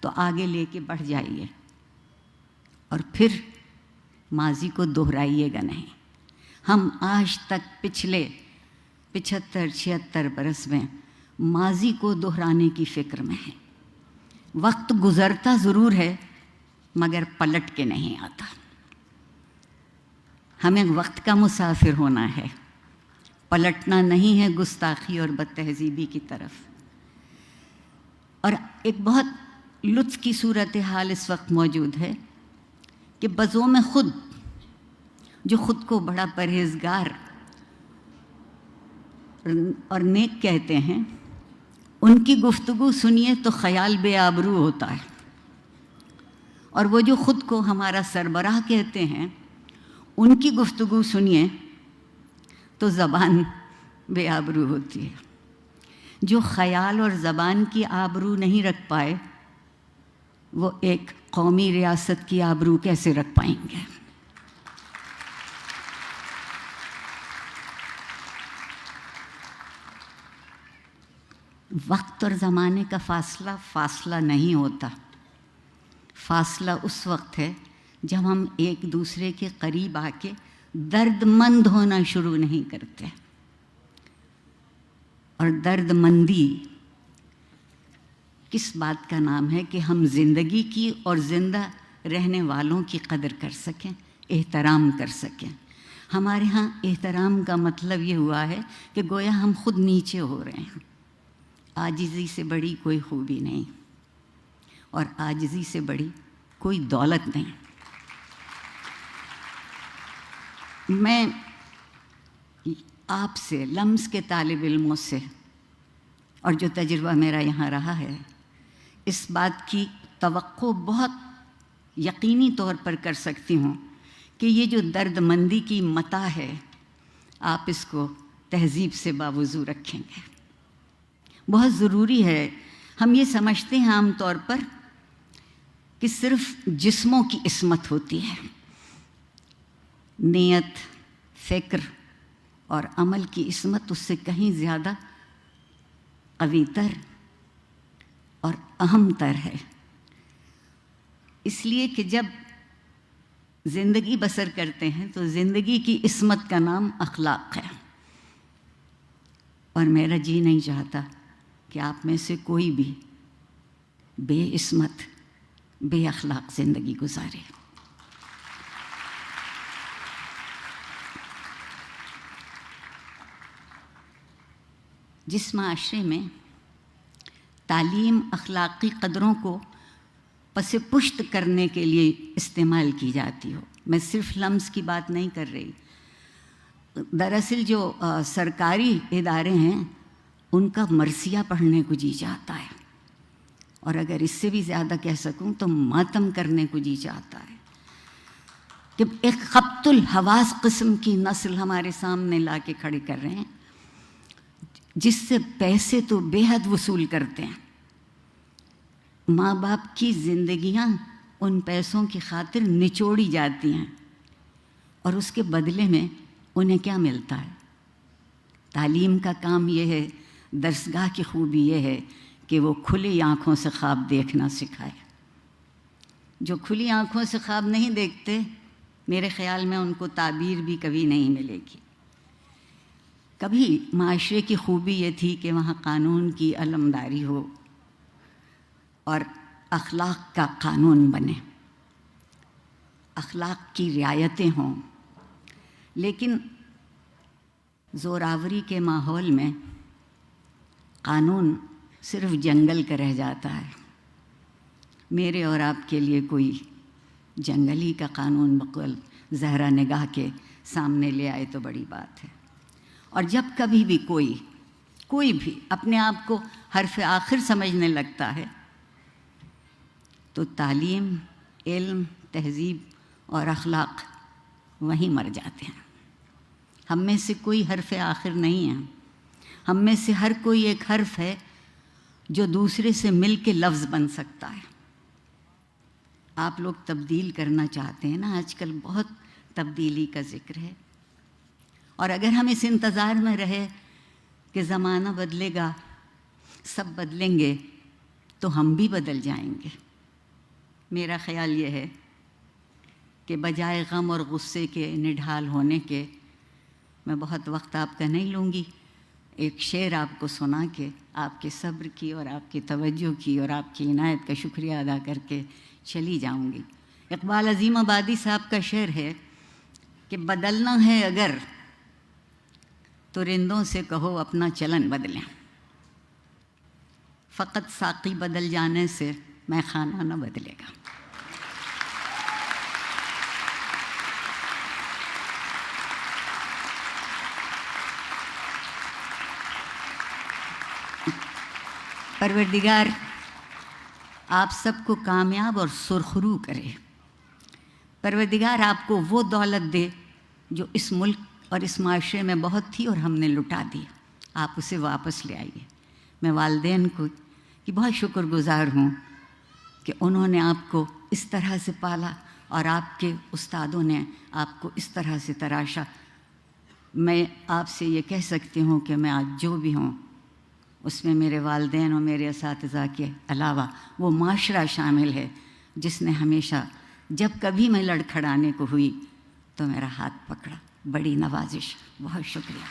تو آگے لے کے بڑھ جائیے، اور پھر ماضی کو دہرائیے گا نہیں۔ ہم آج تک پچھلے 75-76 برس میں ماضی کو دہرانے کی فکر میں ہیں۔ وقت گزرتا ضرور ہے مگر پلٹ کے نہیں آتا۔ ہمیں وقت کا مسافر ہونا ہے، پلٹنا نہیں ہے گستاخی اور بد تہذیبی کی طرف۔ اور ایک بہت لطف کی صورتحال اس وقت موجود ہے کہ بزوم خود جو خود کو بڑا پرہیزگار اور نیک کہتے ہیں، ان کی گفتگو سنیے تو خیال بے آبرو ہوتا ہے، اور وہ جو خود کو ہمارا سربراہ کہتے ہیں، ان کی گفتگو سنیے تو زبان بے آبرو ہوتی ہے۔ جو خیال اور زبان کی آبرو نہیں رکھ پائے، وہ ایک قومی ریاست کی آبرو کیسے رکھ پائیں گے؟ وقت اور زمانے کا فاصلہ نہیں ہوتا۔ فاصلہ اس وقت ہے جب ہم ایک دوسرے کے قریب آ کے درد مند ہونا شروع نہیں کرتے، اور درد مندی کس بات کا نام ہے کہ ہم زندگی کی اور زندہ رہنے والوں کی قدر کر سکیں، احترام کر سکیں۔ ہمارے ہاں احترام کا مطلب یہ ہوا ہے کہ گویا ہم خود نیچے ہو رہے ہیں۔ عاجزی سے بڑی کوئی خوبی نہیں، اور عاجزی سے بڑی کوئی دولت نہیں۔ میں آپ سے، لمس کے طالب علموں سے، اور جو تجربہ میرا یہاں رہا ہے، اس بات کی توقع بہت یقینی طور پر کر سکتی ہوں کہ یہ جو درد مندی کی متاع ہے، آپ اس کو تہذیب سے باوضو رکھیں گے۔ بہت ضروری ہے۔ ہم یہ سمجھتے ہیں عام طور پر کہ صرف جسموں کی عصمت ہوتی ہے، نیت، فکر اور عمل کی عصمت اس سے کہیں زیادہ قوی تر اور اہم تر ہے۔ اس لیے کہ جب زندگی بسر کرتے ہیں تو زندگی کی عصمت کا نام اخلاق ہے، اور میرا جی نہیں چاہتا کہ آپ میں سے کوئی بھی بے عصمت، بے اخلاق زندگی گزارے۔ جس معاشرے میں تعلیم اخلاقی قدروں کو پس پشت کرنے کے لیے استعمال کی جاتی ہو، میں صرف لمس کی بات نہیں کر رہی، دراصل جو سرکاری ادارے ہیں ان کا مرثیہ پڑھنے کو جی چاہتا ہے، اور اگر اس سے بھی زیادہ کہہ سکوں تو ماتم کرنے کو جی چاہتا ہے کہ ایک خبط الحواس قسم کی نسل ہمارے سامنے لا کے کھڑی کر رہے ہیں، جس سے پیسے تو بے حد وصول کرتے ہیں۔ ماں باپ کی زندگیاں ان پیسوں کی خاطر نچوڑی جاتی ہیں، اور اس کے بدلے میں انہیں کیا ملتا ہے؟ تعلیم کا کام یہ ہے، درسگاہ کی خوبی یہ ہے کہ وہ کھلی آنکھوں سے خواب دیکھنا سکھائے۔ جو کھلی آنکھوں سے خواب نہیں دیکھتے، میرے خیال میں ان کو تعبیر بھی کبھی نہیں ملے گی۔ کبھی معاشرے کی خوبی یہ تھی کہ وہاں قانون کی علمداری ہو اور اخلاق کا قانون بنے، اخلاق کی رعایتیں ہوں، لیکن زوراوری کے ماحول میں قانون صرف جنگل کا رہ جاتا ہے۔ میرے اور آپ کے لیے کوئی جنگلی کا قانون بقول زہرا نگاہ کے سامنے لے آئے تو بڑی بات ہے۔ اور جب کبھی بھی کوئی بھی اپنے آپ کو حرف آخر سمجھنے لگتا ہے تو تعلیم، علم، تہذیب اور اخلاق وہیں مر جاتے ہیں۔ ہم میں سے کوئی حرف آخر نہیں ہے، ہم میں سے ہر کوئی ایک حرف ہے جو دوسرے سے مل کے لفظ بن سکتا ہے۔ آپ لوگ تبدیل کرنا چاہتے ہیں نا، آج کل بہت تبدیلی کا ذکر ہے، اور اگر ہم اس انتظار میں رہے کہ زمانہ بدلے گا، سب بدلیں گے، تو ہم بھی بدل جائیں گے۔ میرا خیال یہ ہے کہ بجائے غم اور غصے کے نڈھال ہونے کے میں بہت وقت آپ کا نہیں لوں گی، ایک شعر آپ کو سنا کے آپ کے صبر کی اور آپ کی توجہ کی اور آپ کی عنایت کا شکریہ ادا کر کے چلی جاؤں گی۔ اقبال عظیم آبادی صاحب کا شعر ہے کہ بدلنا ہے اگر تو رندوں سے کہو اپنا چلن بدلیں، فقط ساقی بدل جانے سے میں خانہ نہ بدلے گا۔ پروردگار آپ سب کو کامیاب اور سرخرو کرے، پروردگار آپ کو وہ دولت دے جو اس ملک اور اس معاشرے میں بہت تھی اور ہم نے لٹا دی، آپ اسے واپس لے آئیے۔ میں والدین کی بہت شکر گزار ہوں کہ انہوں نے آپ کو اس طرح سے پالا اور آپ کے استادوں نے آپ کو اس طرح سے تراشا۔ میں آپ سے یہ کہہ سکتی ہوں کہ میں آج جو بھی ہوں اس میں میرے والدین اور میرے اساتذہ کے علاوہ وہ معاشرہ شامل ہے جس نے ہمیشہ جب کبھی میں لڑکھڑانے کو ہوئی تو میرا ہاتھ پکڑا۔ بڑی نوازش، بہت شکریہ۔